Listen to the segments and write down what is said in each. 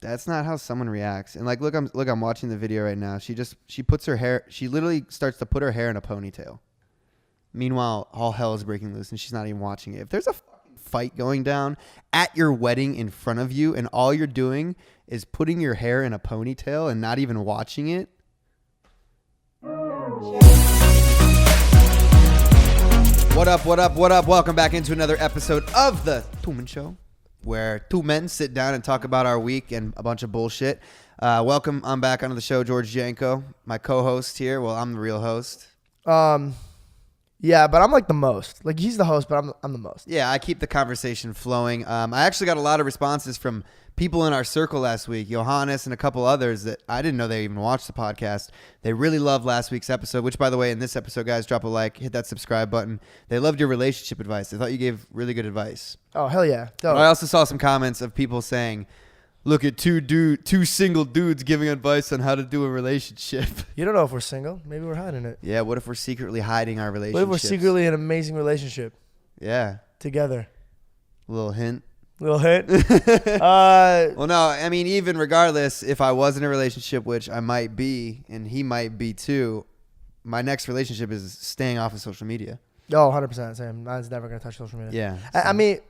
That's not how someone reacts. And like, look, I'm watching the video right now. She puts her hair. She literally starts to put her hair in a ponytail. Meanwhile, all hell is breaking loose, and she's not even watching it. If there's a fucking fight going down at your wedding in front of you, and all you're doing is putting your hair in a ponytail and not even watching it. What up? What up? What up? Welcome back into another episode of the Tumen Show, where two men sit down and talk about our week and a bunch of bullshit. Welcome. I'm back onto the show, George Janko, my co-host here. Well, I'm the real host. Yeah, but I'm like the most. Like, he's the host, but I'm the most. Yeah, I keep the conversation flowing. I actually got a lot of responses from people in our circle last week, Johannes and a couple others that I didn't know they even watched the podcast. They really loved last week's episode, which, by the way, in this episode, guys, drop a like, hit that subscribe button. They loved your relationship advice. They thought you gave really good advice. Oh, hell yeah. I also saw some comments of people saying, look at two single dudes giving advice on how to do a relationship. You don't know if we're single. Maybe we're hiding it. Yeah, what if we're secretly hiding our relationship? What if we're secretly in an amazing relationship? Yeah. Together. Little hint. Little hint. Well, no, I mean, even regardless, if I was in a relationship, which I might be, and he might be too, my next relationship is staying off of social media. Oh, 100%. Same. Mine's never going to touch social media. Yeah. I mean,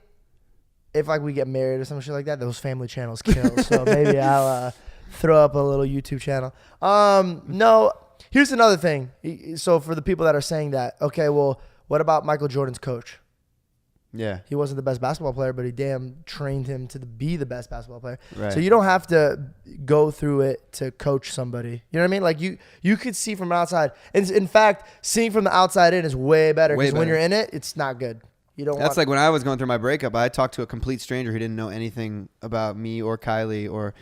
if like we get married or some shit like that, those family channels kill. So maybe I'll throw up a little YouTube channel. No, here's another thing. So for the people that are saying that, okay, well, what about Michael Jordan's coach? Yeah. He wasn't the best basketball player, but he damn trained him to be the best basketball player. Right. So you don't have to go through it to coach somebody. You know what I mean? Like you could see from outside. And in fact, seeing from the outside in is way better because when you're in it, it's not good. That's like when I was going through my breakup, I talked to a complete stranger who didn't know anything about me or Kylie or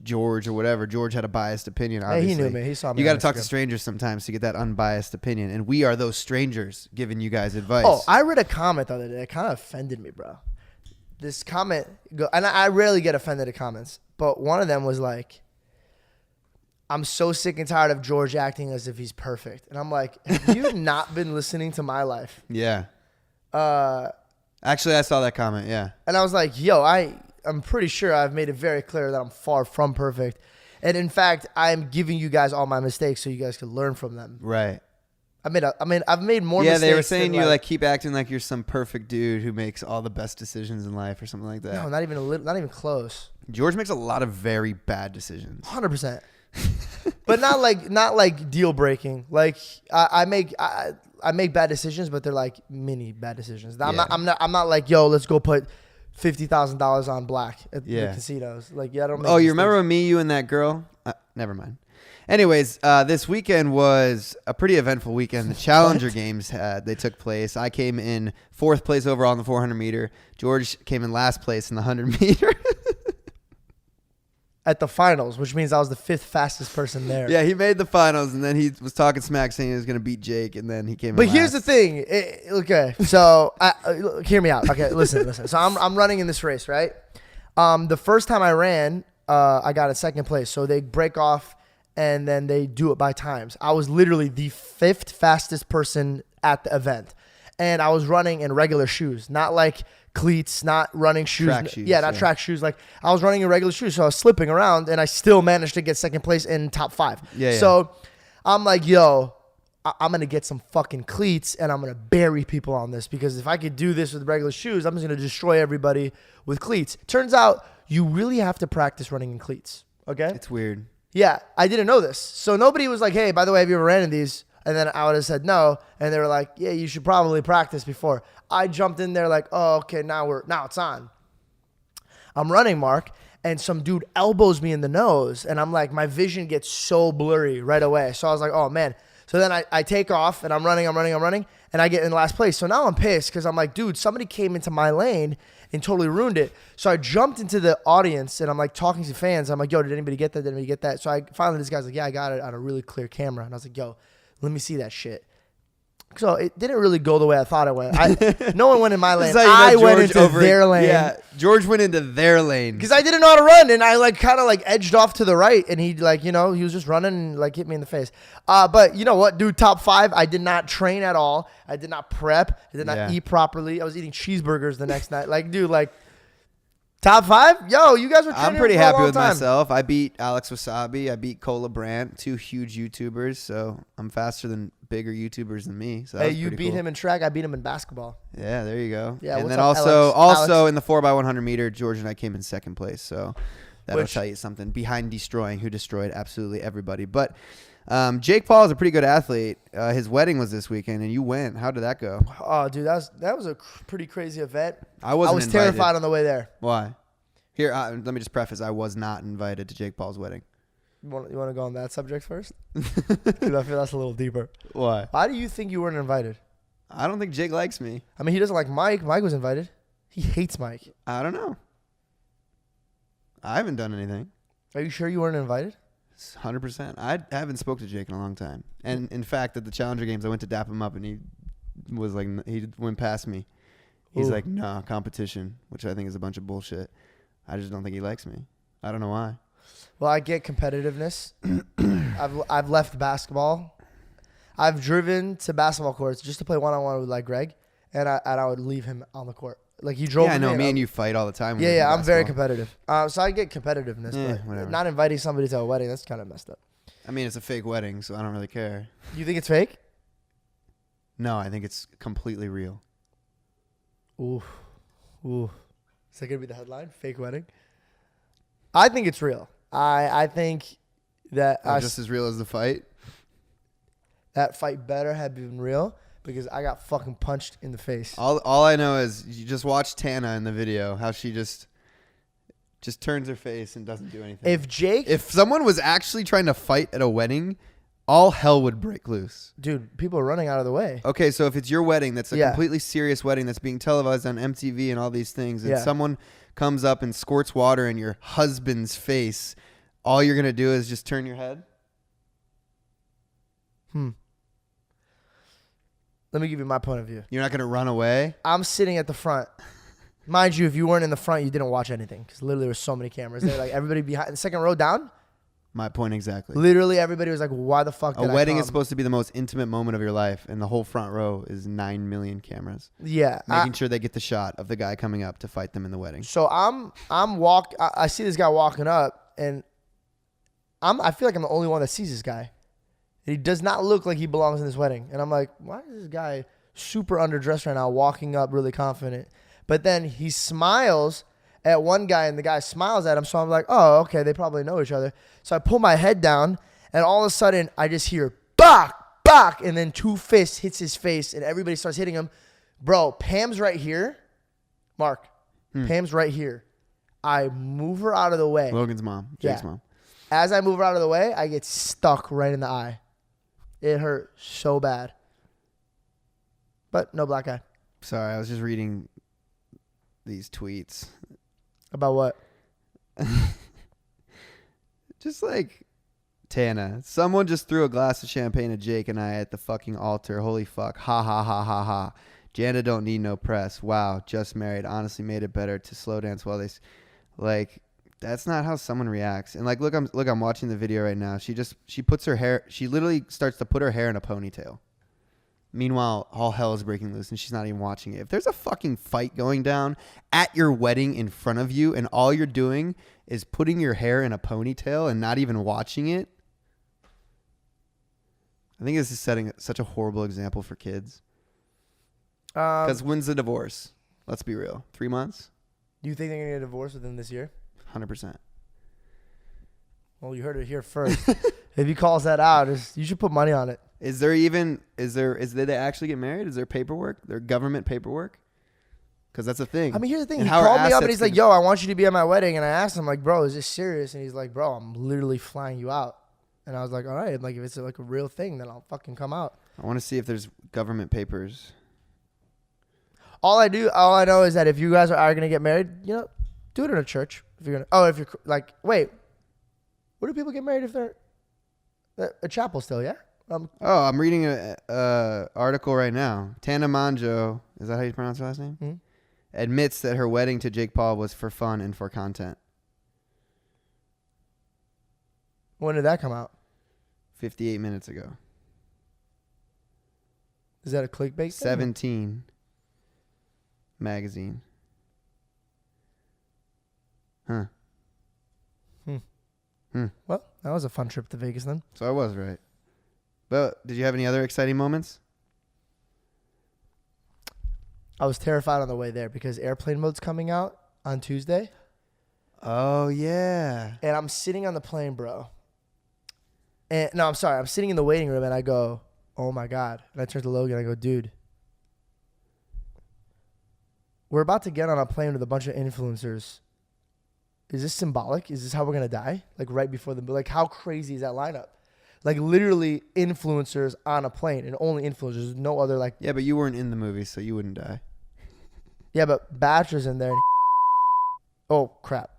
George or whatever. George had a biased opinion, obviously. Hey, he knew me. He saw me. You got to talk to strangers sometimes to get that unbiased opinion. And we are those strangers giving you guys advice. Oh, I read a comment the other day that kind of offended me, bro. This comment, and I rarely get offended at comments, but one of them was like, I'm so sick and tired of George acting as if he's perfect. And I'm like, have you not been listening to my life? Yeah. Actually, I saw that comment, yeah. And I was like, yo, I'm pretty sure I've made it very clear that I'm far from perfect. And in fact, I'm giving you guys all my mistakes so you guys can learn from them. Right. I've made more mistakes. Yeah, they were saying you like keep acting like you're some perfect dude who makes all the best decisions in life or something like that. No, not even close. George makes a lot of very bad decisions. 100%. But not like deal breaking. Like I make bad decisions, but they're like mini bad decisions. I'm not like, yo, let's go put $50,000 on black at the casinos. Like, yeah, I don't make you remember me, you and that girl? Never mind. Anyways, this weekend was a pretty eventful weekend. The Challenger Games they took place. I came in 4th place overall in the 400 meter. George came in last place in the 100 meter. At the finals, which means I was the 5th fastest person there. Yeah, he made the finals, and then he was talking smack saying he was going to beat Jake, and then he came in But last. here's the thing. Okay, so hear me out. Okay, listen. So I'm running in this race, right? The first time I ran, I got in 2nd place. So they break off, and then they do it by times. I was literally the 5th fastest person at the event. And I was running in regular shoes, not like cleats, not running shoes. Track shoes. Yeah, not track shoes. Like, I was running in regular shoes, so I was slipping around, and I still managed to get 2nd place in top 5. Yeah. So I'm like, yo, I'm going to get some fucking cleats, and I'm going to bury people on this, because if I could do this with regular shoes, I'm just going to destroy everybody with cleats. Turns out you really have to practice running in cleats, okay? It's weird. Yeah, I didn't know this. So nobody was like, hey, by the way, have you ever ran in these? And then I would have said no. And they were like, yeah, you should probably practice before. I jumped in there like, oh, okay, now it's on. I'm running, Mark, and some dude elbows me in the nose. And I'm like, my vision gets so blurry right away. So I was like, oh, man. So then I take off, and I'm running, and I get in last place. So now I'm pissed because I'm like, dude, somebody came into my lane and totally ruined it. So I jumped into the audience, and I'm like talking to fans. I'm like, yo, did anybody get that? So finally this guy's like, yeah, I got it on a really clear camera. And I was like, yo, let me see that shit. So it didn't really go the way I thought it went. No one went in my lane. I went into their lane. Yeah, George went into their lane. Because I didn't know how to run, and I like kind of like edged off to the right, and he like, he was just running and like hit me in the face. But you know what, dude, top 5, I did not train at all. I did not prep. I did not eat properly. I was eating cheeseburgers the next night. Like, dude, like Top 5? Yo, you guys were trending I'm pretty for a happy long with time. myself. I beat Alex Wasabi. I beat Cola Brandt, 2 huge YouTubers. So I'm faster than bigger YouTubers than me. So that Hey, was you pretty beat cool. him in track. I beat him in basketball. Yeah, there you go. Yeah, and what's then up, also Alex? in the 4x100 meter, George and I came in second place. So that'll Which- tell you something. Behind Destroying, who destroyed absolutely everybody. But Jake Paul is a pretty good athlete. His wedding was this weekend, and you went. How did that go? Oh, dude, that was a pretty crazy event. I was invited. Terrified on the way there. Why? Here, let me just preface. I was not invited to Jake Paul's wedding. You want to go on that subject first? Dude, I feel that's a little deeper. Why? Why do you think you weren't invited? I don't think Jake likes me. I mean, he doesn't like Mike. Mike was invited. He hates Mike. I don't know. I haven't done anything. Are you sure you weren't invited? 100%. I haven't spoke to Jake in a long time. And in fact, at the Challenger Games, I went to dap him up, and he was like, he went past me. He's Ooh. like, no, competition, which I think is a bunch of bullshit. I just don't think he likes me. I don't know why. Well, I get competitiveness. I've left basketball. I've driven to basketball courts just to play one-on-one with like Greg, and I would leave him on the court. Like he drove. Yeah, I know. me Me and you fight all the time. when we Yeah, play I'm very basketball. competitive. So I get competitiveness, Yeah, but whatever. not inviting somebody to a wedding, that's kind of messed up. I mean, it's a fake wedding, so I don't really care. You think it's fake? No, I think it's completely real. Ooh. Is that gonna be the headline? Fake wedding? I think it's real. I think that Just as real as the fight. that fight better have been real because I got fucking punched in the face. All I know is you just watch Tana in the video, how she just turns her face and doesn't do anything. If someone was actually trying to fight at a wedding, all hell would break loose. dude, people are running out of the way. Okay, so if it's your wedding, that's a Yeah. completely serious wedding that's being televised on MTV and all these things, and Yeah. someone comes up and squirts water in your husband's face, all you're going to do is just turn your head? Let me give you my point of view. You're not going to run away? I'm sitting at the front. Mind you, if you weren't in the front, you didn't watch anything because literally there were so many cameras there. Like everybody behind the second row down, My point exactly. literally everybody was like, "Why the fuck?" A did I wedding come? is supposed to be the most intimate moment of your life, and the whole front row is 9 million cameras, Yeah, making sure they get the shot of the guy coming up to fight them in the wedding. So I see this guy walking up, and I feel like I'm the only one that sees this guy. He does not look like he belongs in this wedding, and I'm like, why is this guy super underdressed right now, walking up really confident? But then he smiles at one guy, and the guy smiles at him. So I'm like, oh, okay, they probably know each other. So I pull my head down, and all of a sudden I just hear "bak, bak," and then 2 fists hits his face, and everybody starts hitting him. Bro, Pam's right here. Mark, Pam's right here. I move her out of the way. Logan's mom, Jake's Yeah. mom. As I move her out of the way, I get stuck right in the eye. It hurt so bad. But no black eye. Sorry, I was just reading these tweets. About what? Just like Tana. Someone just threw a glass of champagne at Jake and I at the fucking altar. Holy fuck. Ha ha ha ha ha. Jana don't need no press. Wow. Just married. Honestly made it better to slow dance while they like that's not how someone reacts. And like look I'm watching the video right now. She puts her hair she literally starts to put her hair in a ponytail. Meanwhile, all hell is breaking loose and she's not even watching it. If there's a fucking fight going down at your wedding in front of you and all you're doing is putting your hair in a ponytail and not even watching it, I think this is setting such a horrible example for kids. Because when's the divorce? Let's be real. 3 months? Do you think they're going to get divorced within this year? 100%. Well, you heard it here first. If he calls that out, you should put money on it. Did they actually get married? Is there paperwork? There government paperwork? Because that's a thing. I mean, here's the thing. And He how are called me up and assets he's like, gonna- yo, I want you to be at my wedding. And I asked him, like, bro, is this serious? And he's like, bro, I'm literally flying you out. And I was like, all right. Like, if it's like a real thing, then I'll fucking come out. I want to see if there's government papers. All I know is that if you guys are going to get married, you know, do it in a church. If you're like, wait, where do people get married if they're a chapel still? Yeah. I'm reading a article right now. Tana Manjo, is that how you pronounce her last name? Mm-hmm. Admits that her wedding to Jake Paul was for fun and for content. When did that come out? 58 minutes ago. Is that a clickbait thing? 17 magazine. Huh. Well, that was a fun trip to Vegas then. So I was right. But did you have any other exciting moments? I was terrified on the way there because airplane mode's coming out on Tuesday. Oh, yeah. And I'm sitting on the plane, bro. And no, I'm sorry. I'm sitting in the waiting room and I go, oh my God. And I turn to Logan and I go, dude, we're about to get on a plane with a bunch of influencers. Is this symbolic? Is this how we're going to die? Like right before the, like how crazy is that lineup? Like literally influencers on a plane and only influencers. There's no other like. Yeah, but you weren't in the movie, so you wouldn't die. Yeah, but Bachelor's in there. And oh, crap.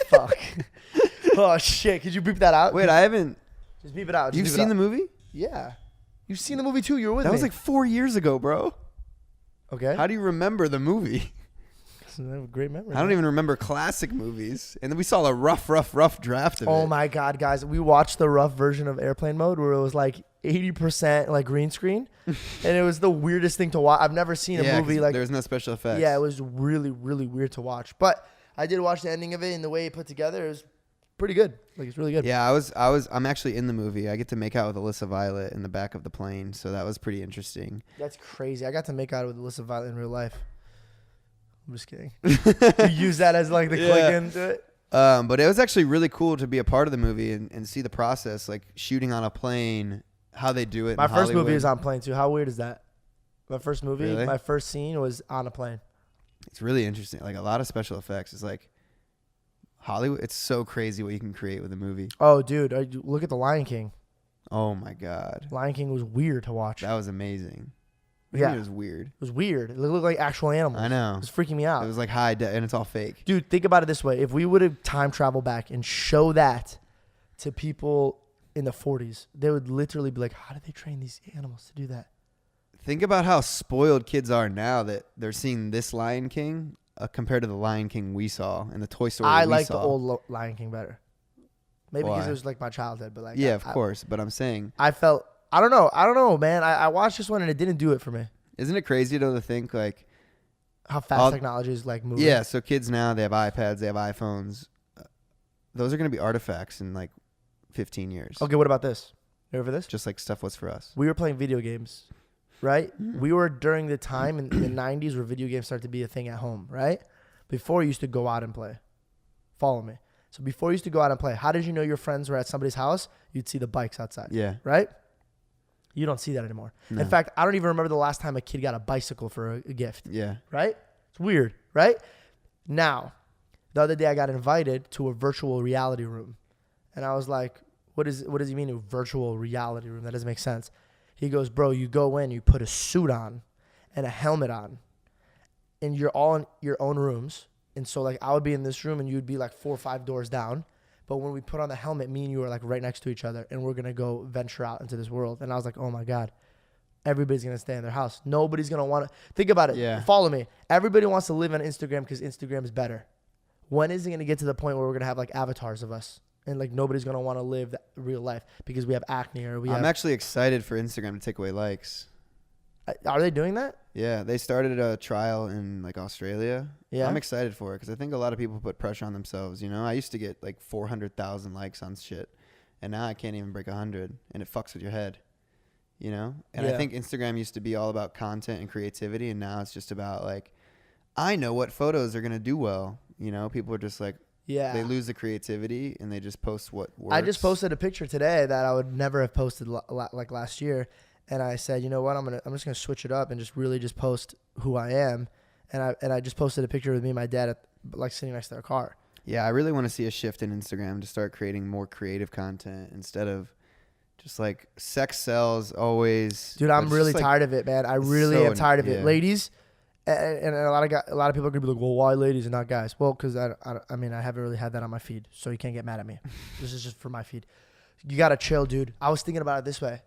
Fuck. Oh, shit. Could you beep that out? Wait, I haven't. Just beep it out. You've seen the movie? Yeah. You've seen the movie too. You were with me. That was like 4 years ago, bro. Okay. How do you remember the movie? I have a great memory. I don't even remember classic movies. And then we saw a rough draft of it. Oh my God, guys. We watched the rough version of Airplane Mode where it was like 80% like green screen. And it was the weirdest thing to watch. I've never seen a movie like. There was no special effects. Yeah, it was really, really weird to watch. But I did watch the ending of it and the way it put together. It was pretty good. Like it's really good. Yeah, I'm actually in the movie. I get to make out with Alyssa Violet in the back of the plane. So that was pretty interesting. That's crazy. I got to make out with Alyssa Violet in real life. I'm just kidding. You use that as like the click into it. But it was actually really cool to be a part of the movie and see the process, like shooting on a plane, how they do it. My in first Hollywood. movie was on plane too. How weird is that? My first movie, Really? my first scene was on a plane. It's really interesting. Like a lot of special effects. It's like Hollywood. It's so crazy what you can create with a movie. Oh, dude, look at The Lion King. Oh my God. Lion King was weird to watch. That was amazing. Yeah. It was weird. It was weird. It looked like actual animals. I know. It was freaking me out. It was like and it's all fake. Dude, think about it this way. If we would have time traveled back and show that to people in the 40s, they would literally be like, how did they train these animals to do that? Think about how spoiled kids are now that they're seeing this Lion King compared to the Lion King we saw and the Toy Story I we like saw. the old Lion King better. Maybe because Why? it was like my childhood, but like Yeah, of course. But I'm saying, I felt I don't know, man. I watched this one and it didn't do it for me. isn't it crazy though to think like How fast technology is like moving. Yeah, so kids now, they have iPads, they have iPhones. Those are going to be artifacts in like 15 years. Okay, what about this? You ready for this? Just like stuff was for us. We were playing video games, right? We were during the time in the 90s where video games started to be a thing at home, right? Before you used to go out and play. Follow me. So before you used to go out and play, how did you know your friends were at somebody's house? You'd see the bikes outside. Yeah. Right? You don't see that anymore. No. In fact, I don't even remember the last time a kid got a bicycle for a gift. Yeah. Right? It's weird, right? Now, the other day I got invited to a virtual reality room. And I was like, what does he mean a virtual reality room? That doesn't make sense. He goes, bro, you go in, you put a suit on and a helmet on, and you're all in your own rooms. And so like I would be in this room and you'd be like 4 or 5 doors down. But when we put on the helmet, me and you are like right next to each other and we're going to go venture out into this world. And I was like, oh my God, everybody's going to stay in their house. Nobody's going to want to think about it. Yeah. Follow me. Everybody wants to live on Instagram because Instagram is better. When is it going to get to the point where we're going to have like avatars of us and like nobody's going to want to live that real life because we have acne or I'm actually excited for Instagram to take away likes. Are they doing that? Yeah, they started a trial in like Australia. Yeah. I'm excited for it because I think a lot of people put pressure on themselves. You know, I used to get like 400,000 likes on shit, and now I can't even break 100, and it fucks with your head. You know, and Yeah. I think Instagram used to be all about content and creativity, and now it's just about like, I know what photos are gonna do well. You know, people are just like, Yeah. they lose the creativity and they just post what works. I just posted a picture today that I would never have posted like last year. And I said, you know what, I'm just gonna switch it up and just really just post who I am. And I just posted a picture with me and my dad like sitting next to our car. Yeah, I really want to see a shift in Instagram to start creating more creative content instead of just like sex sells always. Dude, but I'm it's really just, like, tired of it, man. I really so am tired of it. yeah. Ladies, and a lot of people are gonna be like, well, why ladies and not guys? Well, because I mean I haven't really had that on my feed, so you can't get mad at me. This is just for my feed. You gotta chill, dude. I was thinking about it this way.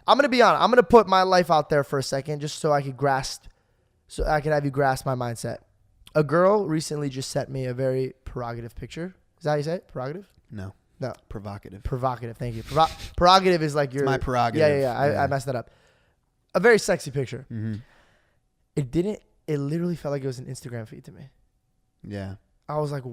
I'm gonna be honest. I'm gonna put my life out there for a second, just so I could have you grasp my mindset. A girl recently just sent me a very prerogative picture. Is that how you say it? Prerogative? No. No. Provocative. Provocative. Thank you. Prerogative is like your. It's my prerogative. Yeah. I messed that up. A very sexy picture. Mm-hmm. It didn't. It literally felt like it was an Instagram feed to me. Yeah. I was like,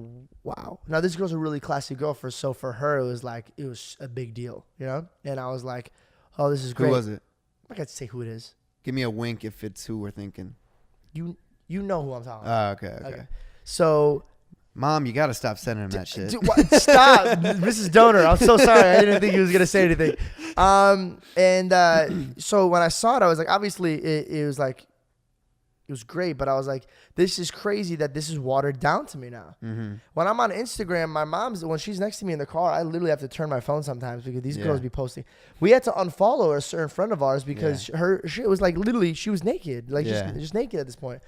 wow. Now this girl's a really classy girl so for her it was a big deal, you know? And I was like, oh, this is great. Who was it? I got to say who it is. Give me a wink if it's who we're thinking. You know who I'm talking Oh, about. okay. So, Mom, you got to stop sending him that shit. Stop. Mrs. Dohner. I'm so sorry. I didn't think he was going to say anything. So when I saw it, I was like, obviously it was like, it was great, but I was like, this is crazy that this is watered down to me now. Mm-hmm. When I'm on Instagram, my mom's, when she's next to me in the car, I literally have to turn my phone sometimes because these girls be posting. We had to unfollow a certain friend of ours because her shit was like literally, she was naked, like just naked at this point.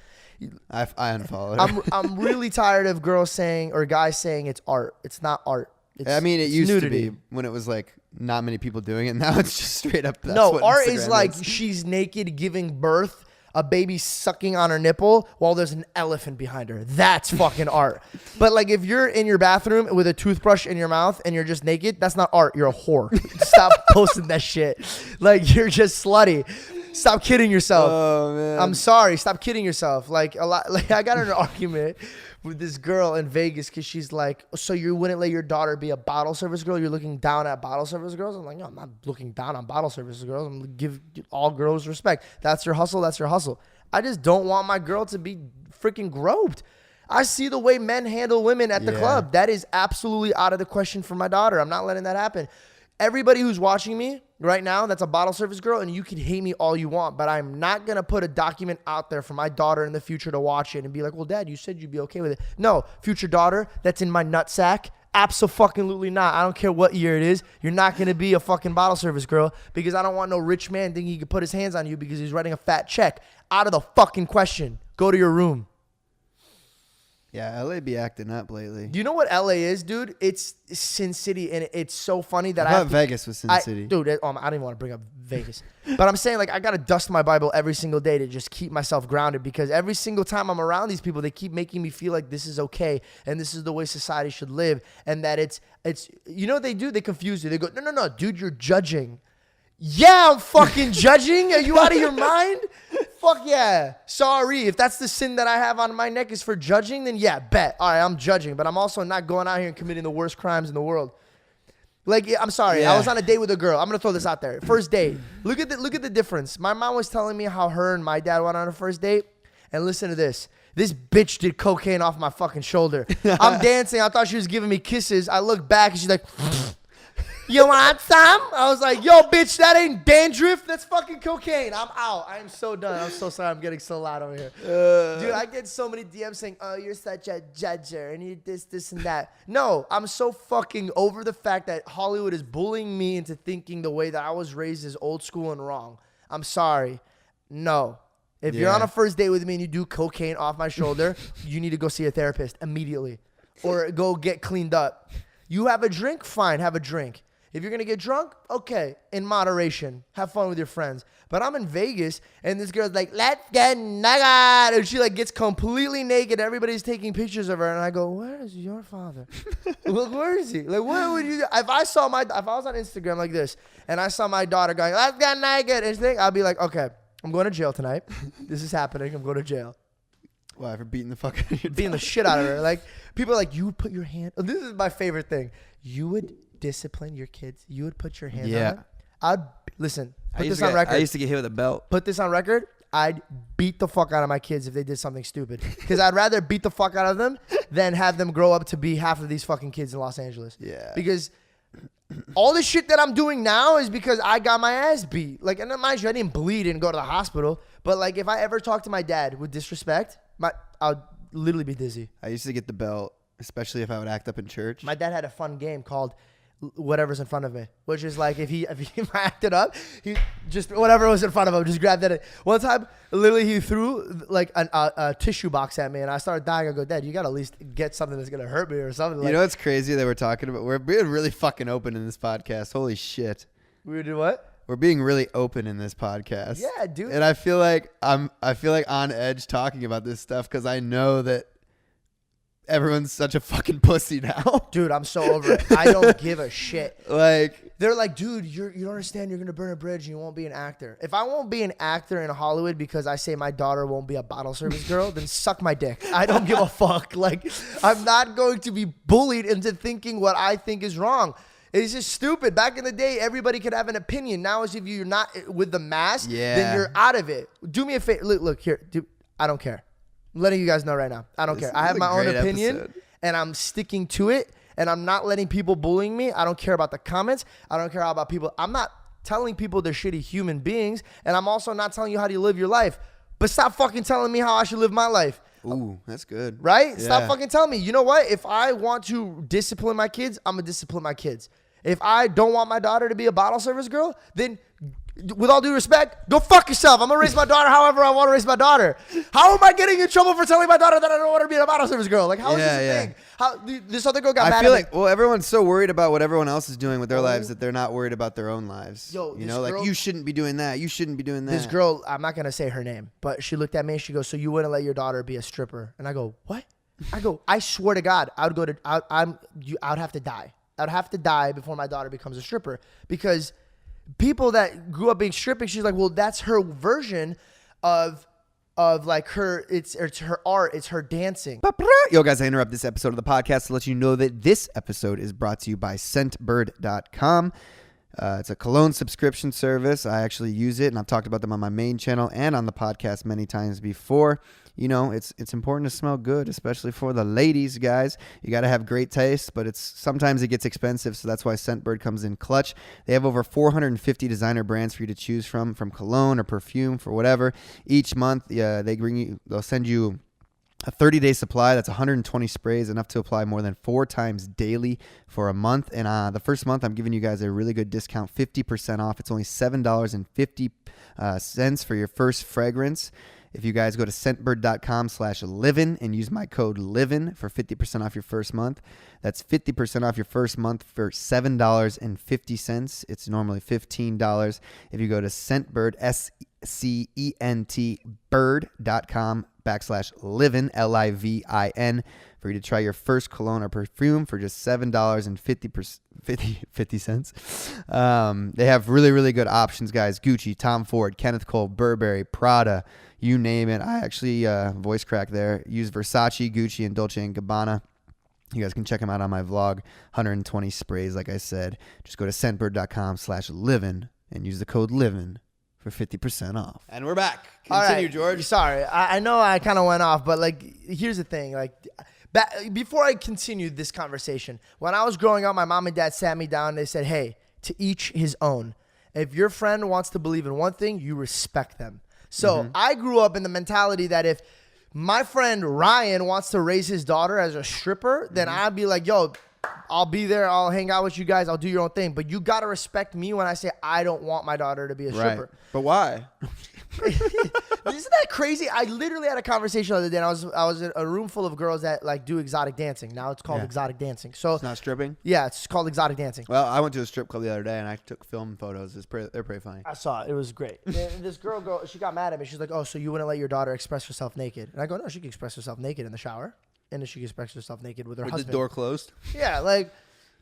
I unfollowed her. I'm really tired of girls saying or guys saying it's art. It's not art. It used nudity. to be when it was like not many people doing it. Now it's just straight up. That's no, what art Instagram is like she's naked giving birth, a baby sucking on her nipple while there's an elephant behind her. That's fucking art. But like if you're in your bathroom with a toothbrush in your mouth and you're just naked, that's not art. You're a whore. Stop posting that shit. Like you're just slutty. Stop kidding yourself. Oh man. I'm sorry. Stop kidding yourself. Like a lot. Like I got in an argument with this girl in Vegas because she's like, so you wouldn't let your daughter be a bottle service girl? You're looking down at bottle service girls? I'm like, no, I'm not looking down on bottle service girls. I'm gonna give all girls respect. That's your hustle. That's your hustle. I just don't want my girl to be freaking groped. I see the way men handle women at the club. That is absolutely out of the question for my daughter. I'm not letting that happen. Everybody who's watching me right now, that's a bottle service girl, and you can hate me all you want, but I'm not going to put a document out there for my daughter in the future to watch it and be like, well, Dad, you said you'd be okay with it. No, future daughter, that's in my nutsack. Abso-fucking-lutely not. I don't care what year it is. You're not going to be a fucking bottle service girl because I don't want no rich man thinking he could put his hands on you because he's writing a fat check. Out of the fucking question. Go to your room. Yeah, LA be acting up lately. Do you know what LA is, dude? It's Sin City, and it's so funny that I thought Vegas was Sin City. Dude, I don't even want to bring up Vegas. But I'm saying, like, I got to dust my Bible every single day to just keep myself grounded because every single time I'm around these people, they keep making me feel like this is okay and this is the way society should live and that it's you know what they do? They confuse you. They go, no, dude, you're judging. Yeah, I'm fucking judging. Are you out of your mind? Fuck yeah. Sorry. If that's the sin that I have on my neck is for judging, then yeah, bet. All right, I'm judging. But I'm also not going out here and committing the worst crimes in the world. Like, I'm sorry. I was on a date with a girl. I'm going to throw this out there. First date. Look at the difference. My mom was telling me how her and my dad went on a first date. And listen to this. This bitch did cocaine off my fucking shoulder. I'm dancing. I thought she was giving me kisses. I look back and she's like... You want some? I was like, yo, bitch, that ain't dandruff. That's fucking cocaine. I'm out. I am so done. I'm so sorry. I'm getting so loud over here. Dude, I get so many DMs saying, oh, you're such a judger and you this, and that. No, I'm so fucking over the fact that Hollywood is bullying me into thinking the way that I was raised is old school and wrong. I'm sorry. No. If you're on a first date with me and you do cocaine off my shoulder, you need to go see a therapist immediately or go get cleaned up. You have a drink? Fine, have a drink. If you're going to get drunk, okay, in moderation. Have fun with your friends. But I'm in Vegas, and this girl's like, let's get naked. And she like gets completely naked. Everybody's taking pictures of her. And I go, where is your father? Look, where is he? Like, what would you do? If I was on Instagram like this, and I saw my daughter going, let's get naked, and thing, I'd be like, okay, I'm going to jail tonight. This is happening. I'm going to jail. Why, for beating the fuck out of your Beating the shit out of her. Like, people are like, you would put your hand. Oh, this is my favorite thing. You would discipline your kids. You would put your hand on them. Listen, put this on record. I used to get hit with a belt. Put this on record. I'd beat the fuck out of my kids if they did something stupid. Because I'd rather beat the fuck out of them than have them grow up to be half of these fucking kids in Los Angeles. Yeah. Because all the shit that I'm doing now is because I got my ass beat. Like, and mind you, I didn't bleed and go to the hospital. But like, if I ever talk to my dad with disrespect, I'll literally be dizzy. I used to get the belt, especially if I would act up in church. My dad had a fun game called whatever's in front of me, which is like if I acted up, he just whatever was in front of him, just grabbed that. One time, literally, he threw like a tissue box at me, and I started dying. I go, Dad, you gotta at least get something that's gonna hurt me or something. You know what's crazy that we're talking about? We're being really fucking open in this podcast. Holy shit. We do what? We're being really open in this podcast. Yeah, dude. And I feel like I'm on edge talking about this stuff because I know that everyone's such a fucking pussy now. Dude, I'm so over it. I don't give a shit. Like, they're like, dude, you don't understand. You're going to burn a bridge and you won't be an actor. If I won't be an actor in Hollywood because I say my daughter won't be a bottle service girl, then suck my dick. I don't give a fuck. Like, I'm not going to be bullied into thinking what I think is wrong. It's just stupid. Back in the day, everybody could have an opinion. Now, as if you're not with the mass, then you're out of it. Do me a favor. Look here. Dude, I don't care. I'm letting you guys know right now. I don't care. I have my own opinion, and I'm sticking to it, and I'm not letting people bullying me. I don't care about the comments. I don't care about people. I'm not telling people they're shitty human beings, and I'm also not telling you how to live your life. But stop fucking telling me how I should live my life. ooh, that's good. Right? Yeah. Stop fucking telling me. You know what? If I want to discipline my kids, I'm going to discipline my kids. If I don't want my daughter to be a bottle service girl, then with all due respect, go fuck yourself. I'm going to raise my daughter however I want to raise my daughter. How am I getting in trouble for telling my daughter that I don't want her to be a bottle service girl? Like, how is this a thing? How, this other girl got mad at me. I feel like, well, everyone's so worried about what everyone else is doing with their lives that they're not worried about their own lives. Yo, you know, like, you shouldn't be doing that. You shouldn't be doing that. This girl, I'm not going to say her name, but she looked at me and she goes, so you wouldn't let your daughter be a stripper? And I go, what? I go, I swear to God, I would have to die. I'd have to die before my daughter becomes a stripper, because people that grew up being stripping, she's like, well, that's her version of like her, it's her art, it's her dancing. Yo, guys, I interrupt this episode of the podcast to let you know that this episode is brought to you by scentbird.com. It's a cologne subscription service. I actually use it, and I've talked about them on my main channel and on the podcast many times before. You know, it's important to smell good, especially for the ladies, guys. You got to have great taste, but sometimes it gets expensive, so that's why Scentbird comes in clutch. They have over 450 designer brands for you to choose from cologne or perfume, for whatever. Each month, they'll send you a 30-day supply. That's 120 sprays, enough to apply more than 4 times daily for a month. And the first month, I'm giving you guys a really good discount, 50% off. It's only $7.50 for your first fragrance. If you guys go to scentbird.com/livin and use my code LIVIN for 50% off your first month. That's 50% off your first month for $7.50. It's normally $15. If you go to Scentbird, SCENT bird.com/livin, LIVIN, for you to try your first cologne or perfume for just $7.50. They have really, really good options, guys. Gucci, Tom Ford, Kenneth Cole, Burberry, Prada, you name it. I actually, voice crack there, use Versace, Gucci, and Dolce & Gabbana. You guys can check them out on my vlog. 120 sprays, like I said. Just go to scentbird.com/livin and use the code LIVIN for 50% off. And we're back. Continue, George. Sorry. I know I kind of went off, but like, here's the thing. Like, before I continued this conversation, when I was growing up, my mom and dad sat me down and they said, hey, to each his own. If your friend wants to believe in one thing, you respect them. So I grew up in the mentality that if my friend Ryan wants to raise his daughter as a stripper, then I'd be like, yo, I'll be there. I'll hang out with you guys. I'll do your own thing. But you got to respect me when I say I don't want my daughter to be a stripper. But why? Isn't that crazy? I literally had a conversation the other day, and I was in a room full of girls that like do exotic dancing. Now it's called exotic dancing. So it's not stripping? Yeah, it's called exotic dancing. Well, I went to a strip club the other day, and I took film photos. They're pretty funny. I saw it. It was great. And this girl, she got mad at me. She's like, oh, so you wouldn't let your daughter express herself naked? And I go, no, she can express herself naked in the shower. And then she can express herself naked with her husband. With the door closed? Yeah, like,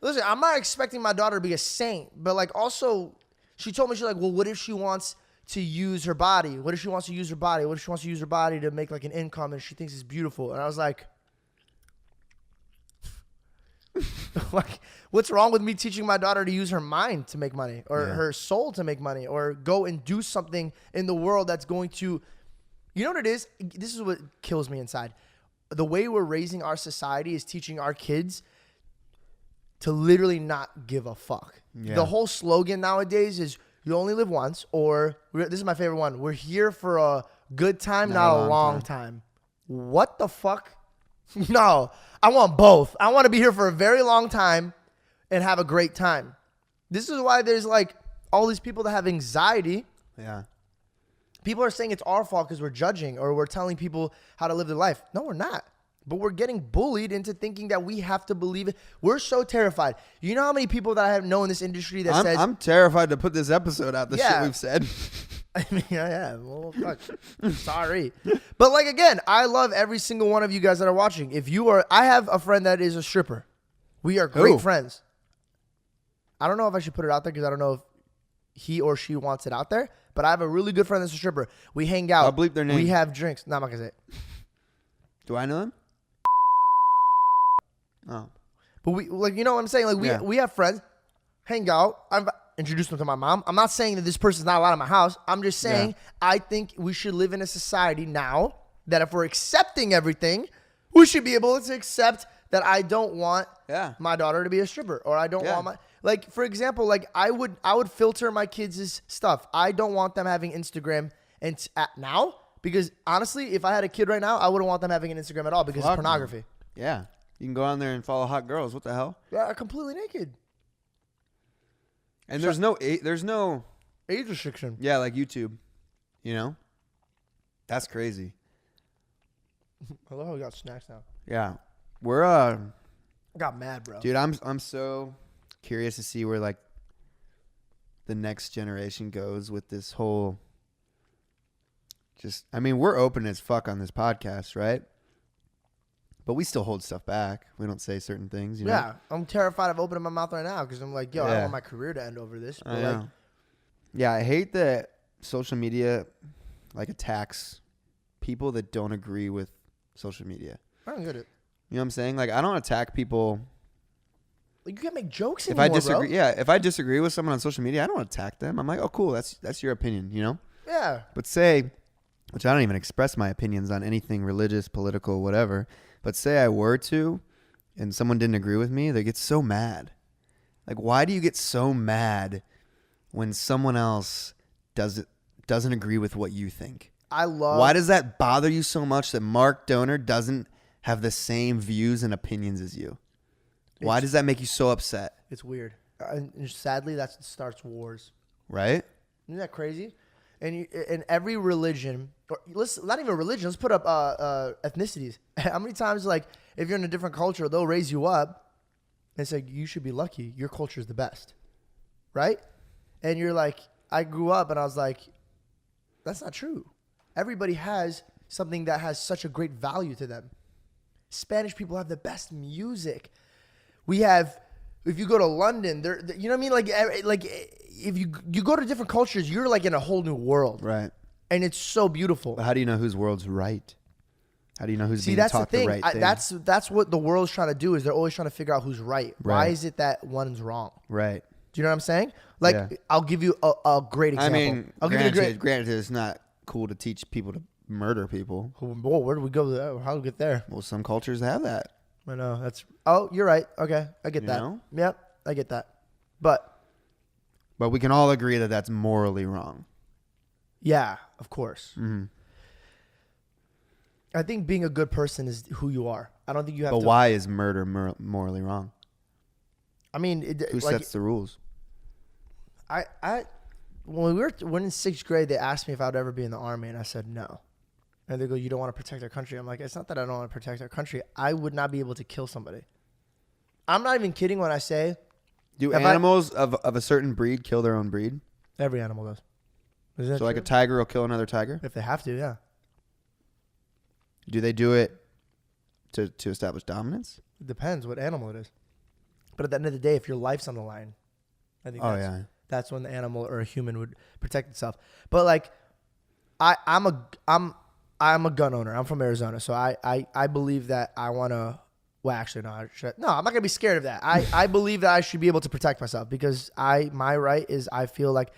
listen, I'm not expecting my daughter to be a saint, but like also, she told me, she's like, well, what if she wants to use her body? What if she wants to use her body? What if she wants to use her body to make like an income and she thinks it's beautiful? And I was like, what's wrong with me teaching my daughter to use her mind to make money, or her soul to make money, or go and do something in the world that's going to, you know what it is? This is what kills me inside. The way we're raising our society is teaching our kids to literally not give a fuck. Yeah. The whole slogan nowadays is you only live once, or this is my favorite one. We're here for a good time, not a long time. What the fuck? No, I want both. I want to be here for a very long time and have a great time. This is why there's like all these people that have anxiety. Yeah. People are saying it's our fault because we're judging or we're telling people how to live their life. No, we're not. But we're getting bullied into thinking that we have to believe it. We're so terrified. You know how many people that I have known in this industry that says... I'm terrified to put this episode out, the shit we've said. I mean, yeah. Well, fuck. Sorry. But like, again, I love every single one of you guys that are watching. I have a friend that is a stripper. We are great friends. I don't know if I should put it out there because I don't know if he or she wants it out there. But I have a really good friend that's a stripper. We hang out. I'll bleep their name. We have drinks. No, I'm not going to say it. Do I know them? Oh. But we, like, you know what I'm saying? Like, we have friends, hang out. I've introduced them to my mom. I'm not saying that this person's not allowed in my house. I'm just saying I think we should live in a society now that if we're accepting everything, we should be able to accept that I don't want my daughter to be a stripper, or I don't want like, for example, like I would filter my kids' stuff. I don't want them having Instagram now because honestly, if I had a kid right now, I wouldn't want them having an Instagram at all because it's pornography. Man. Yeah. You can go on there and follow hot girls. What the hell? Yeah, completely naked. And there's no age restriction. Yeah, like YouTube. You know? That's crazy. I love how we got snacks now. Yeah. We're I got mad, bro. Dude, I'm so curious to see where like the next generation goes with this whole I mean, we're open as fuck on this podcast, right? But we still hold stuff back. We don't say certain things, you know? Yeah, I'm terrified of opening my mouth right now because I'm like, yo, I don't want my career to end over this. But I know. Yeah, I hate that social media like attacks people that don't agree with social media. I don't get it. You know what I'm saying? Like, I don't attack people. Like, you can't make jokes anymore, if I disagree, bro. Yeah, if I disagree with someone on social media, I don't attack them. I'm like, oh, cool, that's your opinion, you know? Yeah. But which I don't even express my opinions on anything religious, political, whatever. But say I were to, and someone didn't agree with me, they get so mad. Like, why do you get so mad when someone else doesn't agree with what you think? Why does that bother you so much that Mark Dohner doesn't have the same views and opinions as you? Why does that make you so upset? It's weird. And sadly, that starts wars. Right? Isn't that crazy? And in every religion, or listen, not even religion, let's put up ethnicities. How many times, like, if you're in a different culture, they'll raise you up and say, you should be lucky. Your culture is the best. Right? And you're like, I grew up and I was like, that's not true. Everybody has something that has such a great value to them. Spanish people have the best music. We have, if you go to London, you know what I mean? Like if you go to different cultures, you're like in a whole new world. Right. And it's so beautiful. But how do you know whose world's right? How do you know who's being taught the right thing? That's what the world's trying to do, is they're always trying to figure out who's right. Why is it that one's wrong? Right. Do you know what I'm saying? Like, I'll give you a great example. I mean, granted, it's not cool to teach people to murder people. Whoa, where do we go there? How do we get there? Well, some cultures have that. I know. You're right. Okay, I get that. Know? Yep, I get that. But we can all agree that that's morally wrong. Yeah, of course. Mm-hmm. I think being a good person is who you are. I don't think you have to. But why is murder morally wrong? I mean, who sets the rules? When we were in 6th grade, they asked me if I would ever be in the Army, and I said no. And they go, you don't want to protect our country? I'm like, it's not that I don't want to protect our country. I would not be able to kill somebody. I'm not even kidding when I say. Do animals of a certain breed kill their own breed? Every animal does. Is that so true? Like a tiger will kill another tiger? If they have to, yeah. Do they do it to establish dominance? It depends what animal it is. But at the end of the day, if your life's on the line, I think that's when the animal or a human would protect itself. But like, I'm a gun owner. I'm from Arizona, so I believe that I want to. Well, actually, no. I'm not gonna be scared of that. I believe that I should be able to protect myself because my right is I feel like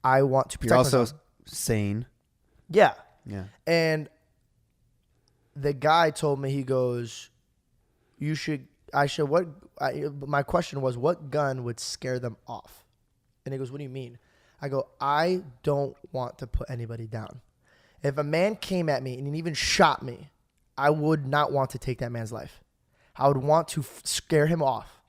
I want to protect myself. You're also sane. Yeah. Yeah. And the guy told me, he goes, my question was, what gun would scare them off? And he goes, what do you mean? I go, I don't want to put anybody down. If a man came at me and he even shot me, I would not want to take that man's life. I would want to scare him off.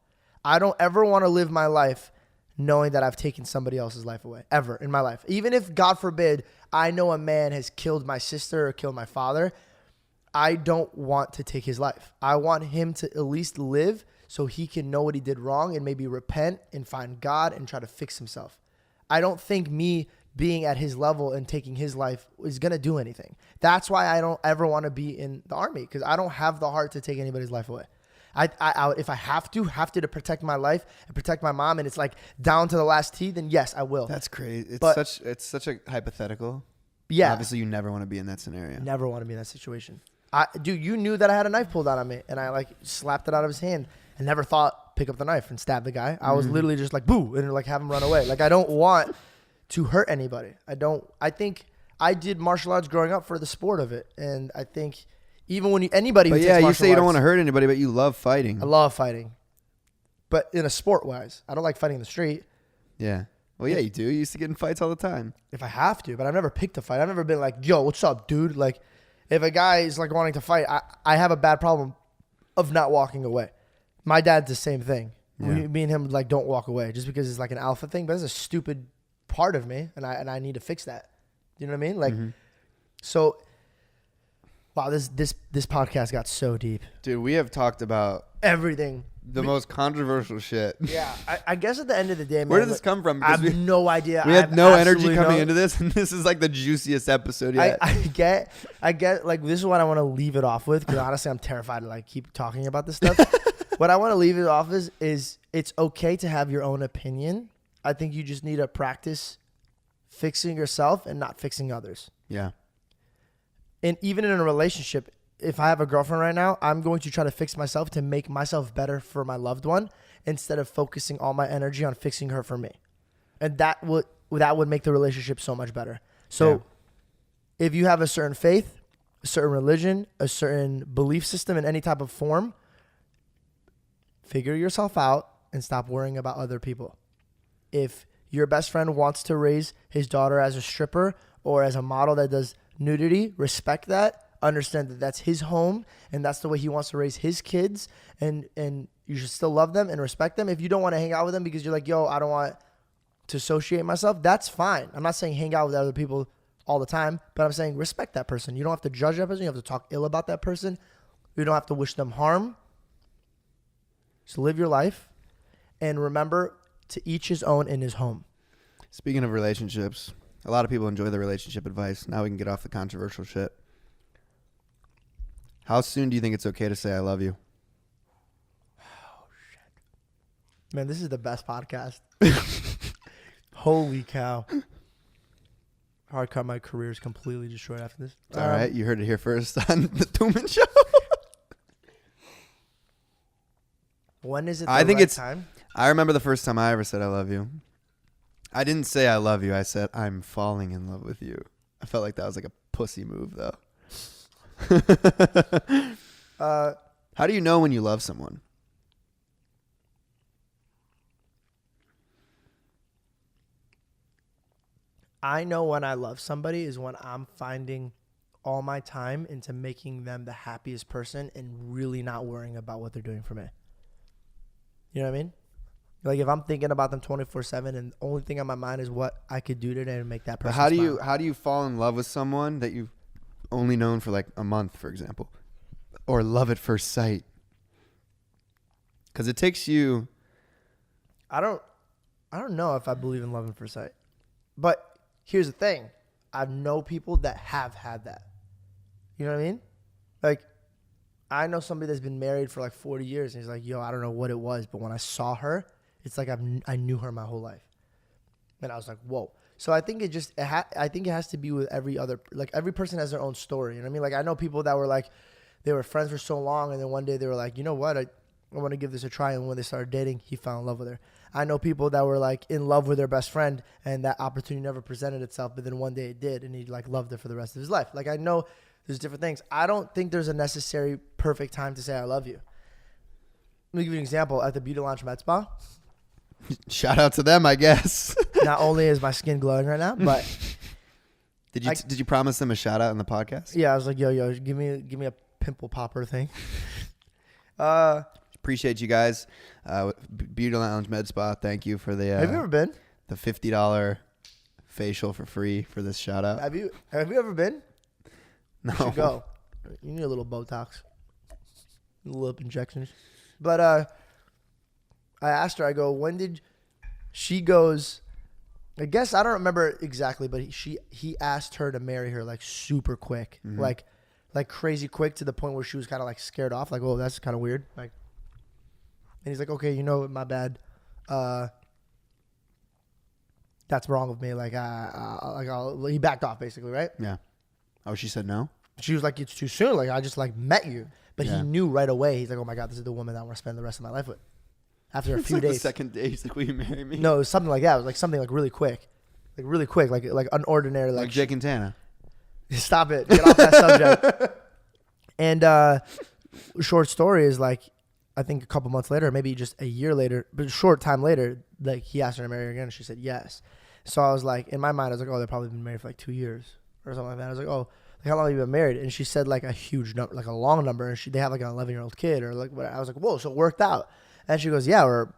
I don't ever want to live my life knowing that I've taken somebody else's life away, ever in my life. Even if, God forbid, I know a man has killed my sister or killed my father, I don't want to take his life. I want him to at least live so he can know what he did wrong and maybe repent and find God and try to fix himself. I don't think me being at his level and taking his life is going to do anything. That's why I don't ever want to be in the army, because I don't have the heart to take anybody's life away. If I have to protect my life and protect my mom, and it's like down to the last T, then yes, I will. That's crazy. It's such a hypothetical. Yeah. Obviously, you never want to be in that scenario. Never want to be in that situation. Dude, you knew that I had a knife pulled out on me, and I like slapped it out of his hand and never thought pick up the knife and stab the guy. I was literally just like, boo, and like have him run away. Like, I don't want to hurt anybody. I think I did martial arts growing up for the sport of it. And I think even when anybody who takes martial you arts, say you don't want to hurt anybody, but you love fighting. I love fighting. But in a sport wise, I don't like fighting in the street. Yeah. Well, yeah, you do. You used to get in fights all the time. If I have to, but I've never picked a fight. I've never been like, yo, what's up, dude? Like, if a guy is like wanting to fight, I have a bad problem of not walking away. My dad's the same thing. Yeah. Me and him like don't walk away just because it's like an alpha thing, but it's a stupid part of me, and I need to fix that. You know what I mean? Like, so, wow, this podcast got so deep. Dude, we have talked about everything. The most controversial shit. Yeah, I guess at the end of the day, man, where did this come from? I have no idea. We had no energy coming into this, and this is like the juiciest episode yet. I get like this is what I want to leave it off with, because honestly, I'm terrified to like keep talking about this stuff. What I want to leave it off is it's okay to have your own opinion. I think you just need to practice fixing yourself and not fixing others. Yeah. And even in a relationship, if I have a girlfriend right now, I'm going to try to fix myself to make myself better for my loved one instead of focusing all my energy on fixing her for me. And that would make the relationship so much better. So if you have a certain faith, a certain religion, a certain belief system in any type of form, figure yourself out and stop worrying about other people. If your best friend wants to raise his daughter as a stripper or as a model that does nudity, respect that. Understand that that's his home and that's the way he wants to raise his kids, and you should still love them and respect them. If you don't want to hang out with them because you're like, yo, I don't want to associate myself, that's fine. I'm not saying hang out with other people all the time, but I'm saying respect that person. You don't have to judge that person. You have to talk ill about that person. You don't have to wish them harm. Just live your life and remember to each his own in his home. Speaking of relationships, a lot of people enjoy the relationship advice. Now we can get off the controversial shit. How soon do you think it's okay to say I love you? Oh, shit. Man, this is the best podcast. Holy cow. Hard cut, my career is completely destroyed after this. All right, you heard it here first on the Tumen Show. When is it I think right it's time? I remember the first time I ever said I love you. I didn't say I love you. I said I'm falling in love with you. I felt like that was like a pussy move, though. How do you know when you love someone? I know when I love somebody is when I'm finding all my time into making them the happiest person and really not worrying about what they're doing for me. You know what I mean? Like if I'm thinking about them 24/7 and the only thing on my mind is what I could do today to make that person smile. How do you fall in love with someone that you've only known for like a month, for example, or love at first sight? Because it takes you. I don't know if I believe in love at first sight, but here's the thing: I know people that have had that. You know what I mean? Like, I know somebody that's been married for like 40 years, and he's like, "Yo, I don't know what it was, but when I saw her, it's like I knew her my whole life," and I was like, "Whoa." So I think I think it has to be with every other, like every person has their own story. You know what I mean? Like I know people that were like, they were friends for so long, and then one day they were like, you know what, I want to give this a try. And when they started dating, he fell in love with her. I know people that were like in love with their best friend, and that opportunity never presented itself, but then one day it did, and he like loved her for the rest of his life. Like I know there's different things. I don't think there's a necessary perfect time to say I love you. Let me give you an example. At the Beauty Lounge Med Spa. Shout out to them, I guess. Not only is my skin glowing right now, but did you promise them a shout out in the podcast? Yeah, I was like, yo, give me a pimple popper thing. Appreciate you guys. Beauty Lounge Med Spa. Thank you for the. Have you ever been? The $50 facial for free for this shout out. Have you ever been? No. You should go. You need a little Botox, lip injections. But I asked her. I go, when did she goes? I guess I don't remember exactly, but he asked her to marry her like super quick, like crazy quick to the point where she was kind of like scared off, like, oh, that's kind of weird, like. And he's like, okay, you know, my bad. That's wrong with me. Like, he backed off basically, right? Yeah. Oh, she said no? She was like, it's too soon. Like, I just like met you. But Yeah. he knew right away. He's like, oh my God, this is the woman that I want to spend the rest of my life with. After a It's few like days. the second day, he's like, will you marry me? No, it was something like that. It was like something like really quick. Like unordinary. Like Jake and Tana. Stop it. Get off that subject. And short story is like, I think a couple months later, maybe just a year later, but a short time later, like he asked her to marry her again, and she said yes. So I was like, in my mind, I was like, oh, they've probably been married for like 2 years or something like that. I was like, oh, like how long have you been married? And she said like a huge number, like a long number, and they have like an 11-year-old kid or like what. I was like, whoa, so it worked out. And she goes, yeah, we're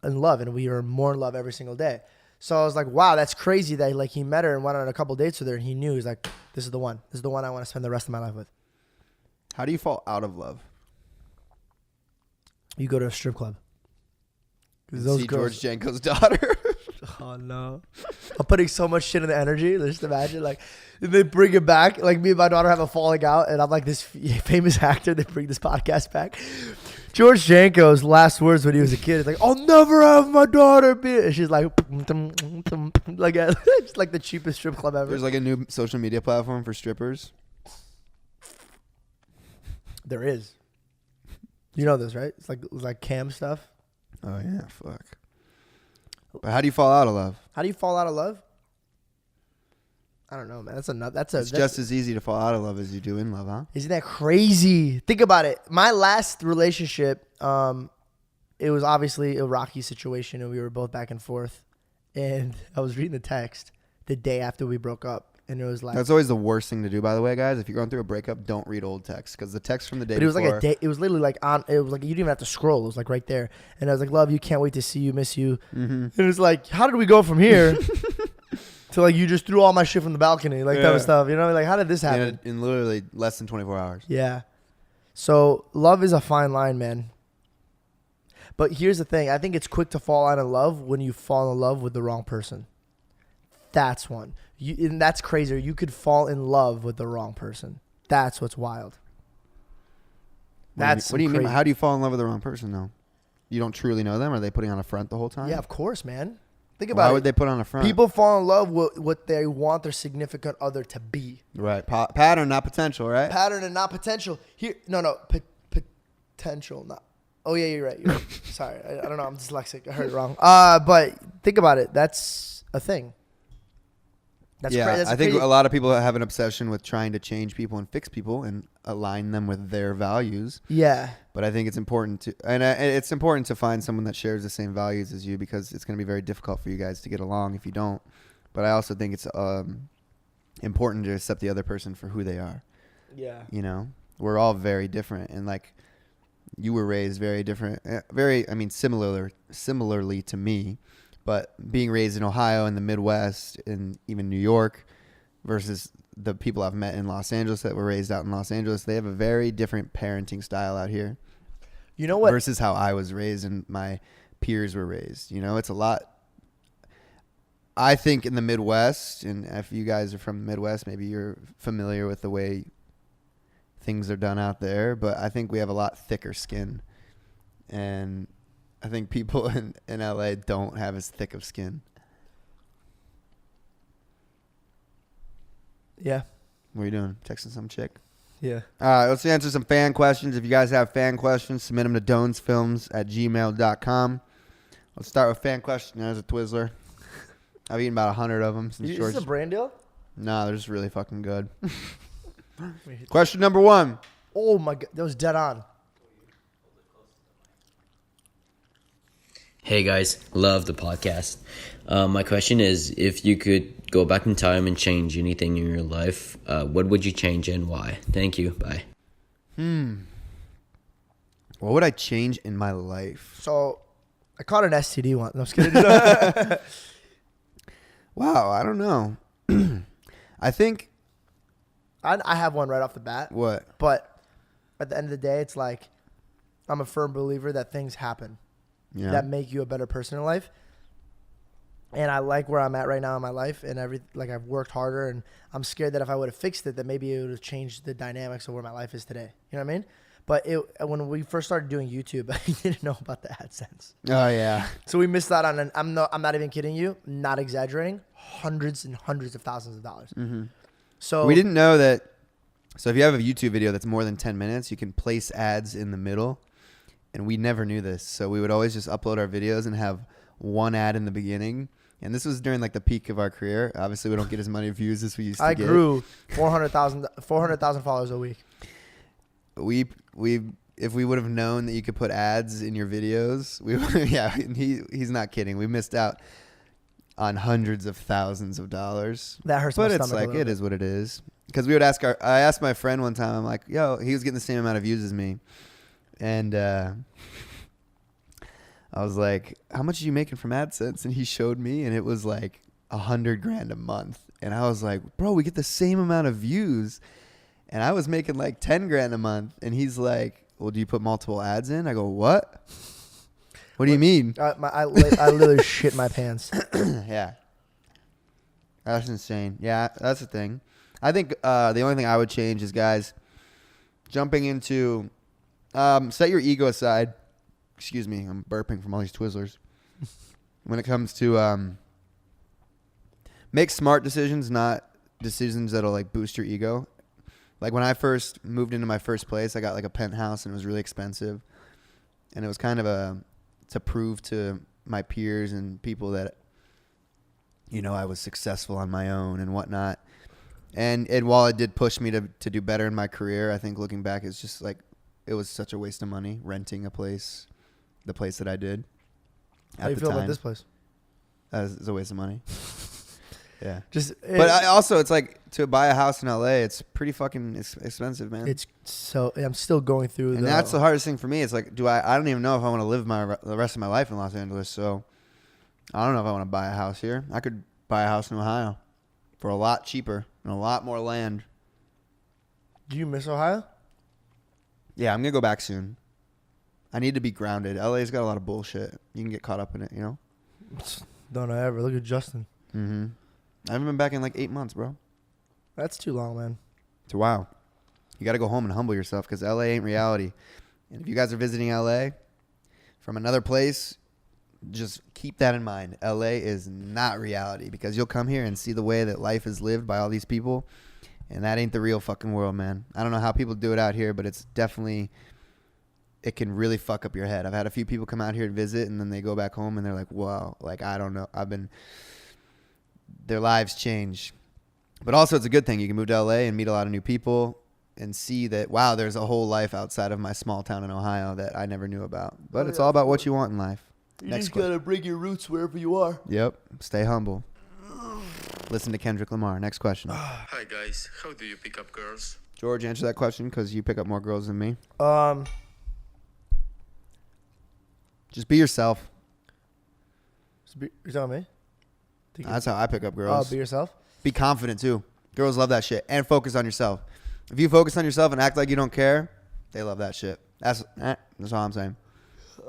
in love, and we are more in love every single day. So I was like, wow, that's crazy that like he met her and went on a couple dates with her, and he knew he's like, this is the one. This is the one I want to spend the rest of my life with. How do you fall out of love? You go to a strip club. See George Janko's daughter. Oh no! I'm putting so much shit in the energy. Just imagine, like, they bring it back. Like me and my daughter have a falling out, and I'm like this famous actor. They bring this podcast back. George Janko's last words when he was a kid is like, "I'll never have my daughter be." And she's like, like just like the cheapest strip club ever. There's like a new social media platform for strippers. There is. You know this, right? It's like cam stuff. Oh yeah, fuck. But how do you fall out of love? How do you fall out of love? I don't know, man. It's just as easy to fall out of love as you do in love, huh? Isn't that crazy? Think about it. My last relationship, it was obviously a rocky situation, and we were both back and forth. And I was reading the text the day after we broke up, and it was like, that's always the worst thing to do, by the way, guys. If you're going through a breakup, don't read old text, because the text from the day but it was before, like a day. It was literally like it was like you didn't even have to scroll. It was like right there, and I was like, "Love you, can't wait to see you, miss you." And it was like, how did we go from here to like you just threw all my shit from the balcony, like type of stuff? You know, like how did this happen? in literally less than 24 hours. Yeah. So love is a fine line, man. But here's the thing. I think it's quick to fall out of love when you fall in love with the wrong person. That's one. And that's crazier. You could fall in love with the wrong person. That's what's wild. What do you mean? How do you fall in love with the wrong person, though? You don't truly know them? Are they putting on a front the whole time? Yeah, of course, man. Think about it. Why would they put on a front? People fall in love with what they want their significant other to be. Right. Pattern, not potential, right? Pattern and not potential. Potential, not. Oh, yeah, you're right. Sorry. I don't know. I'm dyslexic. I heard it wrong. But think about it. That's a thing. I think a lot of people have an obsession with trying to change people and fix people and align them with their values. Yeah. But I think it's important to find someone that shares the same values as you, because it's going to be very difficult for you guys to get along if you don't. But I also think it's important to accept the other person for who they are. Yeah. You know, we're all very different, and like you were raised very different, similarly to me. But being raised in Ohio and the Midwest and even New York versus the people I've met in Los Angeles that were raised out in Los Angeles, they have a very different parenting style out here. You know what? Versus how I was raised and my peers were raised. You know, it's a lot. I think in the Midwest, and if you guys are from the Midwest, maybe you're familiar with the way things are done out there, but I think we have a lot thicker skin. And I think people in LA don't have as thick of skin. Yeah. What are you doing? Texting some chick? Yeah. All right, let's answer some fan questions. If you guys have fan questions, submit them to dohnzfilms@gmail.com. Let's start with fan question. There's a Twizzler. I've eaten about 100 of them since Is George. this a brand deal? No, they're just really fucking good. Question number 1. Oh my God, that was dead on. Hey guys, love the podcast. My question is, if you could go back in time and change anything in your life, what would you change and why? Thank you. Bye. What would I change in my life? So, I caught an STD once. No, I'm just kidding. Wow, I don't know. I think... I have one right off the bat. What? But at the end of the day, it's like, I'm a firm believer that things happen. Yeah. That make you a better person in life. And I like where I'm at right now in my life, and I've worked harder, and I'm scared that if I would have fixed it, that maybe it would have changed the dynamics of where my life is today. You know what I mean? But when we first started doing YouTube, I didn't know about the AdSense. Oh yeah. So we missed out on I'm not even kidding you, not exaggerating, hundreds and hundreds of thousands of dollars. Mm-hmm. So We didn't know that. So if you have a YouTube video that's more than 10 minutes, you can place ads in the middle. And we never knew this. So we would always just upload our videos and have one ad in the beginning. And this was during like the peak of our career. Obviously, we don't get as many views as we used to get. I grew 400,000 followers a week. If we would have known that you could put ads in your videos, he's not kidding. We missed out on hundreds of thousands of dollars. That hurts But my it's stomach. like, it is what it is. Because we would I asked my friend one time, I'm like, yo, he was getting the same amount of views as me. And I was like, how much are you making from AdSense? And he showed me, and it was like $100,000 a month. And I was like, bro, we get the same amount of views. And I was making like $10,000 a month. And he's like, well, do you put multiple ads in? I go, what? What do you mean? I literally shit my pants. Yeah. That's insane. Yeah, that's the thing. I think the only thing I would change is, guys, jumping into set your ego aside. Excuse me, I'm burping from all these Twizzlers. When it comes to make smart decisions, not decisions that'll like boost your ego. Like when I first moved into my first place, I got like a penthouse and it was really expensive. And it was kind of to prove to my peers and people that, you know, I was successful on my own and whatnot. And while it did push me to do better in my career, I think looking back, it's just like, it was such a waste of money renting a place, the place that I did. How do you feel about this place? It's a waste of money. Yeah. But also, it's like to buy a house in LA, it's pretty fucking expensive, man. I'm still going through. And that's the hardest thing for me. It's like, I don't even know if I want to live the rest of my life in Los Angeles. So I don't know if I want to buy a house here. I could buy a house in Ohio for a lot cheaper and a lot more land. Do you miss Ohio? Yeah, I'm going to go back soon. I need to be grounded. LA's got a lot of bullshit. You can get caught up in it, you know? Don't I ever. Look at Justin. Mm-hmm. I haven't been back in like 8 months, bro. That's too long, man. It's a while. You got to go home and humble yourself because LA ain't reality. And if you guys are visiting LA from another place, just keep that in mind. LA is not reality because you'll come here and see the way that life is lived by all these people. And that ain't the real fucking world, man. I don't know how people do it out here, but it's definitely, it can really fuck up your head. I've had a few people come out here to visit and then they go back home and they're like, wow, like, I don't know. Their lives change. But also it's a good thing. You can move to LA and meet a lot of new people and see that, wow, there's a whole life outside of my small town in Ohio that I never knew about. But it's all about what you want in life. You just got to bring your roots wherever you are. Yep. Stay humble. Listen to Kendrick Lamar. Next question. Hi guys, how do you pick up girls? George, answer that question because you pick up more girls than me. Just be yourself. You're telling me? That's how I pick up girls. Be yourself? Be confident too. Girls love that shit. And focus on yourself. If you focus on yourself and act like you don't care, they love that shit. That's all I'm saying.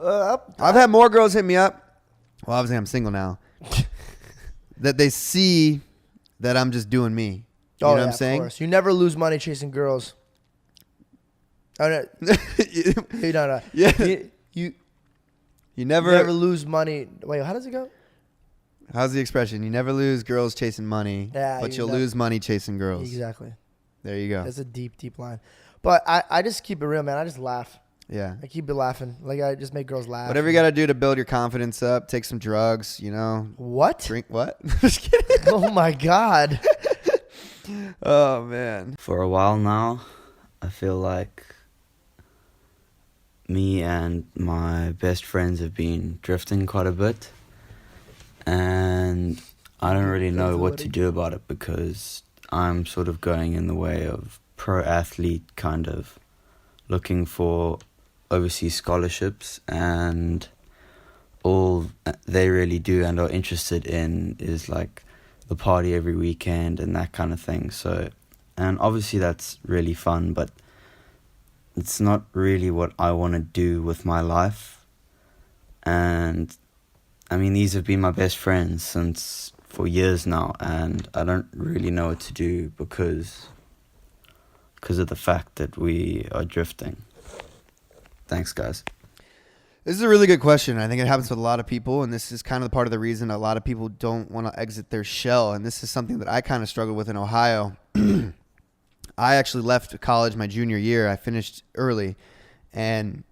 I've had more girls hit me up. Well, obviously I'm single now. That they see that I'm just doing me. You know what I'm saying? Of course. You never lose money chasing girls. Oh, no. No. Yeah. You never lose money. Wait, how does it go? How's the expression? You never lose girls chasing money, but you'll lose money chasing girls. Exactly. There you go. That's a deep, deep line. But I just keep it real, man. I just laugh. Yeah. I keep it laughing. Like, I just make girls laugh. Whatever you got to do to build your confidence up, take some drugs, you know. What? Drink what? Just kidding. Oh, my God. Oh, man. For a while now, I feel like me and my best friends have been drifting quite a bit. And I don't really know what to do about it because I'm sort of going in the way of pro athlete, kind of looking for overseas scholarships, and all they really do and are interested in is like the party every weekend and that kind of thing. So, and obviously that's really fun, but it's not really what I want to do with my life. And I mean, these have been my best friends for years now, and I don't really know what to do because of the fact that we are drifting. Thanks, guys. This is a really good question. I think it happens with a lot of people, and this is kind of part of the reason a lot of people don't want to exit their shell. And this is something that I kind of struggled with in Ohio. I actually left college my junior year. I finished early, and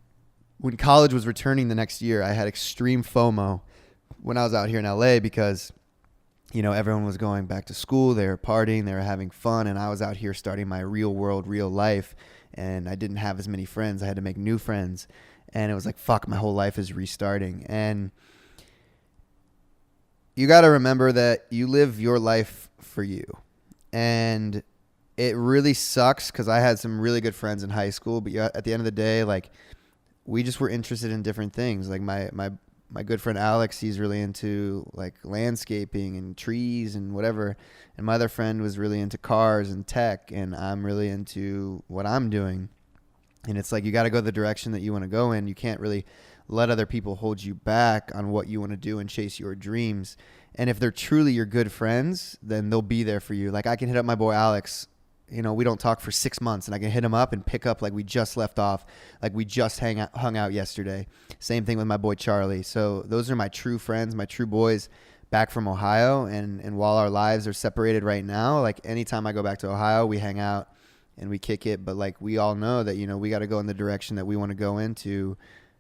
when college was returning the next year, I had extreme FOMO when I was out here in LA because, you know, everyone was going back to school. They were partying. They were having fun, and I was out here starting my real world, real life, and I didn't have as many friends. I had to make new friends. And it was like, fuck, my whole life is restarting. And you got to remember that you live your life for you. And it really sucks because I had some really good friends in high school. But at the end of the day, like, we just were interested in different things. Like my good friend Alex, he's really into like landscaping and trees and whatever. And my other friend was really into cars and tech. And I'm really into what I'm doing. And it's like you got to go the direction that you want to go in. You can't really let other people hold you back on what you want to do and chase your dreams. And if they're truly your good friends, then they'll be there for you. Like I can hit up my boy Alex. You know, we don't talk for 6 months, and I can hit him up and pick up like we just left off, like we just hung out yesterday. Same thing with my boy Charlie. So those are my true friends, my true boys back from Ohio. And while our lives are separated right now, like anytime I go back to Ohio, we hang out and we kick it. But like we all know that, you know, we got to go in the direction that we want to go into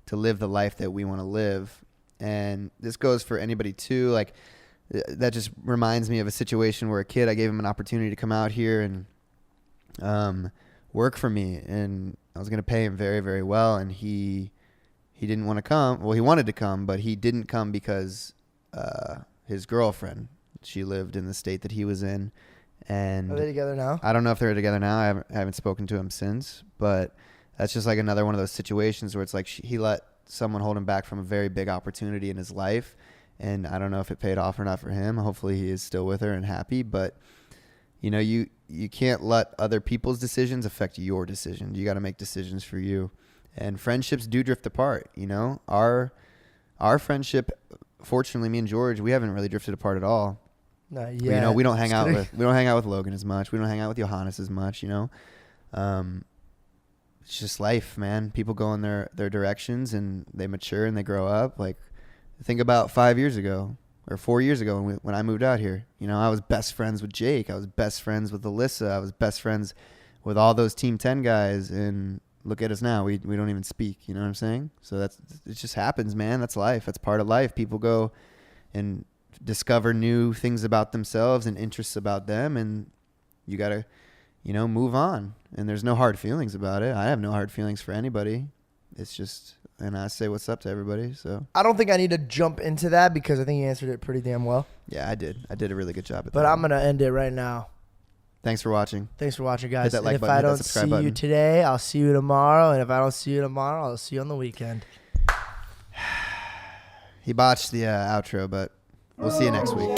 to live the life that we want to live. And this goes for anybody too. Like that just reminds me of a situation where a kid, I gave him an opportunity to come out here and work for me, and I was going to pay him very, very well. And he didn't want to come. Well, he wanted to come, but he didn't come because his girlfriend, she lived in the state that he was in. And are they together now? I don't know if they're together now. I haven't spoken to him since, but that's just like another one of those situations where it's like he let someone hold him back from a very big opportunity in his life. And I don't know if it paid off or not for him. Hopefully he is still with her and happy, but you know, you can't let other people's decisions affect your decisions. You got to make decisions for you. And friendships do drift apart, you know. Our friendship, fortunately, me and George, we haven't really drifted apart at all. Not yet. You know, we don't hang out with Logan as much. We don't hang out with Johannes as much, you know. It's just life, man. People go in their directions and they mature and they grow up. Like, think about 5 years ago or 4 years ago when I moved out here. You know, I was best friends with Jake. I was best friends with Alyssa. I was best friends with all those Team 10 guys. And look at us now. We don't even speak. You know what I'm saying? So it just happens, man. That's life. That's part of life. People go and discover new things about themselves and interests about them, and you got to, you know, move on. And there's no hard feelings about it. I have no hard feelings for anybody. It's just, and I say what's up to everybody. So I don't think I need to jump into that because I think you answered it pretty damn well. yeah, I did a really good job at that. But I'm going to end it right now. Thanks for watching. Thanks for watching, guys. Hit that like and if button, I hit that don't subscribe see you button. today, I'll see you tomorrow. And if I don't see you tomorrow, I'll see you on the weekend. He botched the outro, but we'll see you next week.